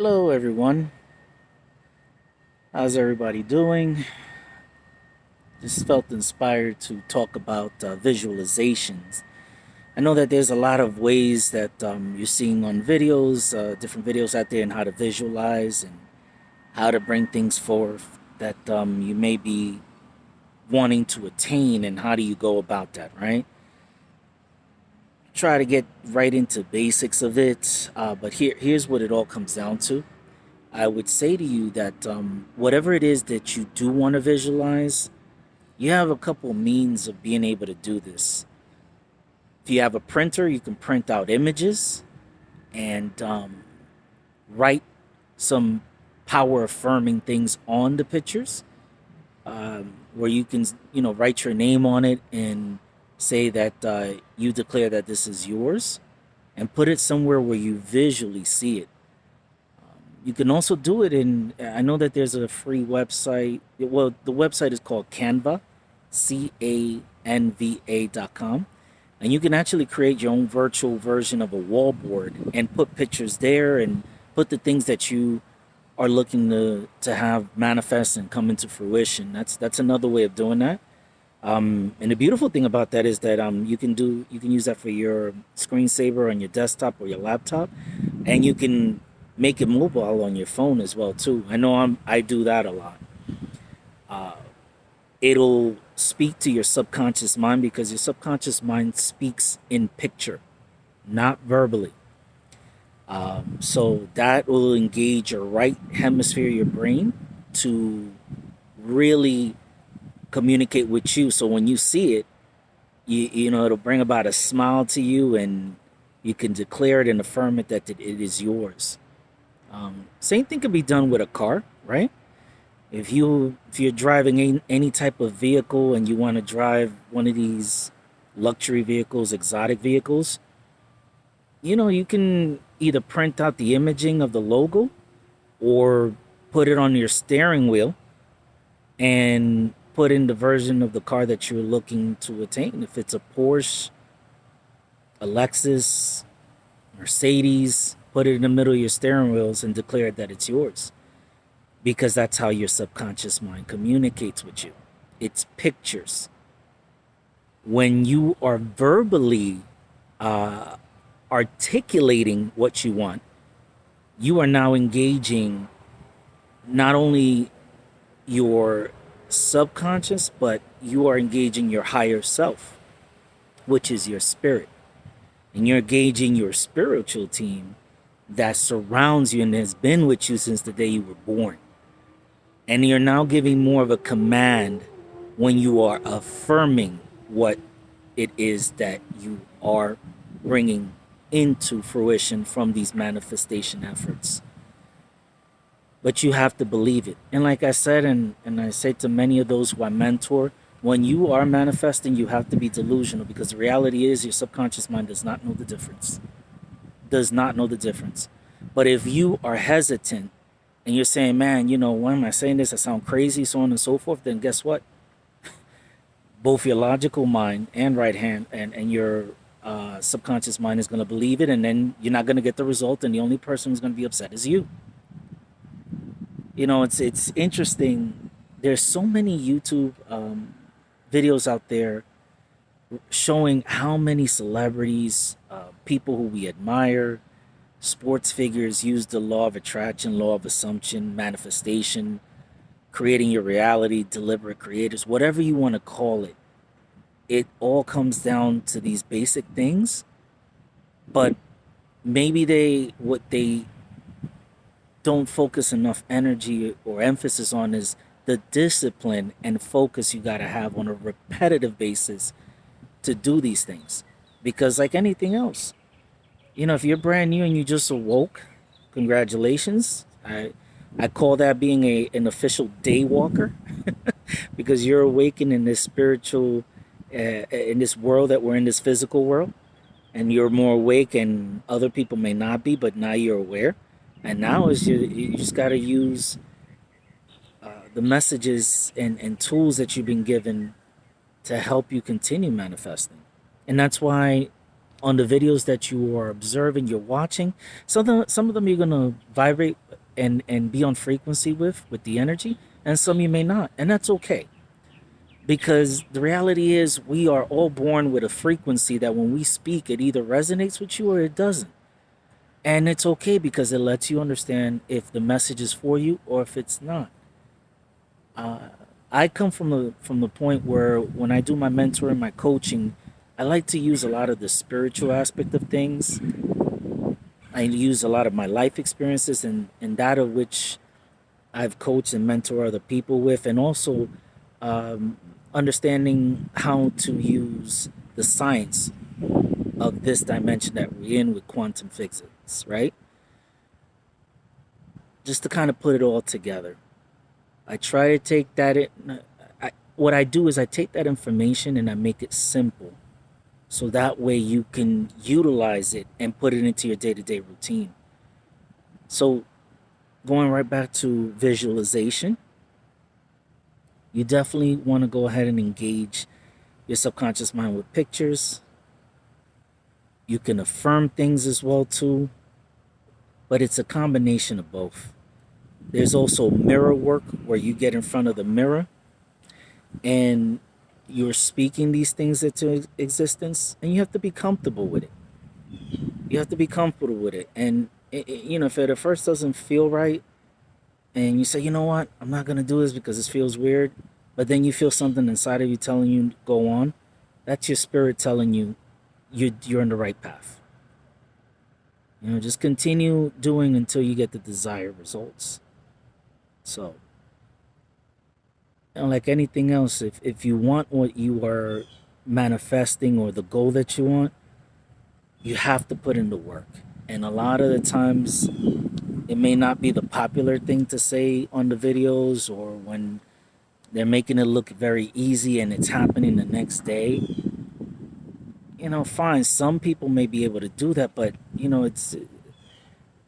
Hello, everyone. How's everybody doing? Just felt inspired to talk about visualizations. I know that there's a lot of ways that you're seeing on videos, different videos out there, and how to visualize and how to bring things forth that you may be wanting to attain, and how do you go about that, right? Try to get right into basics of it, but here's what it all comes down to. I would say to you that whatever it is that you do want to visualize, you have a couple means of being able to do this. If you have a printer, you can print out images and write some power affirming things on the pictures, where you can, write your name on it and say that you declare that this is yours, and put it somewhere where you visually see it. You can also do it in, I know that there's a free website. Well, the website is called Canva, Canva.com. And you can actually create your own virtual version of a wall board and put pictures there and put the things that you are looking to have manifest and come into fruition. That's another way of doing that. And the beautiful thing about that is that you can use that for your screensaver on your desktop or your laptop, and you can make it mobile on your phone as well too. I do that a lot. It'll speak to your subconscious mind because your subconscious mind speaks in picture, not verbally. So that will engage your right hemisphere of your brain to really communicate with you. So when you see it, it'll bring about a smile to you, and you can declare it and affirm it that it is yours. Same thing can be done with a car, right? If you're driving any type of vehicle and you want to drive one of these luxury vehicles, exotic vehicles, you can either print out the imaging of the logo or put it on your steering wheel and put in the version of the car that you're looking to attain. If it's a Porsche, a Lexus, Mercedes, put it in the middle of your steering wheels and declare that it's yours, because that's how your subconscious mind communicates with you. It's pictures. When you are verbally uh, articulating what you want, you are now engaging not only your subconscious, but you are engaging your higher self, which is your spirit. And you're engaging your spiritual team that surrounds you and has been with you since the day you were born. And you're now giving more of a command when you are affirming what it is that you are bringing into fruition from these manifestation efforts. But you have to believe it. And like I said, and I say to many of those who I mentor, when you are manifesting, you have to be delusional, because the reality is your subconscious mind does not know the difference. Does not know the difference. But if you are hesitant and you're saying, man, why am I saying this? I sound crazy, so on and so forth, then guess what? Both your logical mind and right hand and your subconscious mind is going to believe it, and then you're not going to get the result, and the only person who's going to be upset is you. It's interesting. There's so many YouTube videos out there showing how many celebrities, people who we admire, sports figures use the law of attraction, law of assumption, manifestation, creating your reality, deliberate creators, whatever you want to call it. It all comes down to these basic things, but maybe what they don't focus enough energy or emphasis on is the discipline and focus you got to have on a repetitive basis to do these things. Because like anything else, if you're brand new and you just awoke, congratulations. I call that being an official day walker, because you're awakened in this spiritual, in this world that we're in, this physical world, and you're more awake, and other people may not be, but now you're aware. And now is you just got to use the messages and tools that you've been given to help you continue manifesting. And that's why On the videos that you are observing, you're watching, some of them you're gonna vibrate and be on frequency with the energy, and some you may not, and that's okay. Because the reality is we are all born with a frequency that when we speak, it either resonates with you or it doesn't. And it's okay because it lets you understand if the message is for you or if it's not. I come from the point where when I do my mentoring, my coaching, I like to use a lot of the spiritual aspect of things. I use a lot of my life experiences and that of which I've coached and mentor other people with, and also um, understanding how to use the science of this dimension that we're in with quantum physics, right? Just to kind of put it all together. I try to take that in. What I do is I take that information and I make it simple. So that way you can utilize it and put it into your day to day routine. So, going right back to visualization, you definitely want to go ahead and engage your subconscious mind with pictures. You can affirm things as well too, but it's a combination of both. There's also mirror work where you get in front of the mirror and you're speaking these things into existence, and you have to be comfortable with it. You have to be comfortable with it. And if it at first doesn't feel right and you say, you know what, I'm not going to do this because this feels weird, but then you feel something inside of you telling you to go on, that's your spirit telling you you're on the right path. Just continue doing until you get the desired results. So, like anything else, if you want what you are manifesting or the goal that you want, you have to put in the work. And a lot of the times, it may not be the popular thing to say on the videos, or when they're making it look very easy and it's happening the next day. Fine, some people may be able to do that, but it's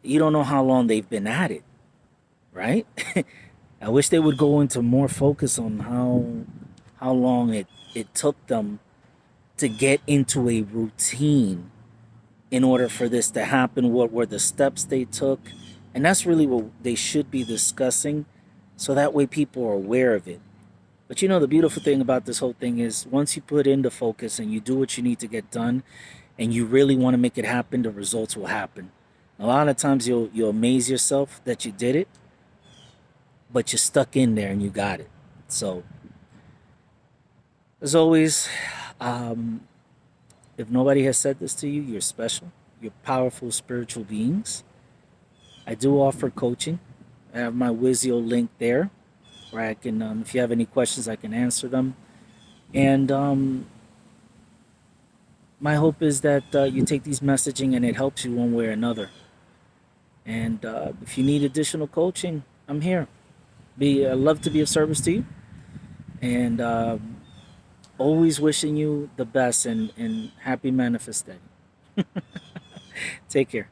you don't know how long they've been at it, right? I wish they would go into more focus on how long it took them to get into a routine in order for this to happen. What were the steps they took? And that's really what they should be discussing, so that way people are aware of it. But the beautiful thing about this whole thing is once you put in the focus and you do what you need to get done and you really want to make it happen, the results will happen. A lot of times you'll amaze yourself that you did it, but you're stuck in there and you got it. So, as always, if nobody has said this to you, you're special. You're powerful spiritual beings. I do offer coaching. I have my Wizio link there where I can, if you have any questions, I can answer them. And my hope is that you take these messaging and it helps you one way or another. And if you need additional coaching, I'm here. I love to be of service to you. And always wishing you the best and happy manifesting. Take care.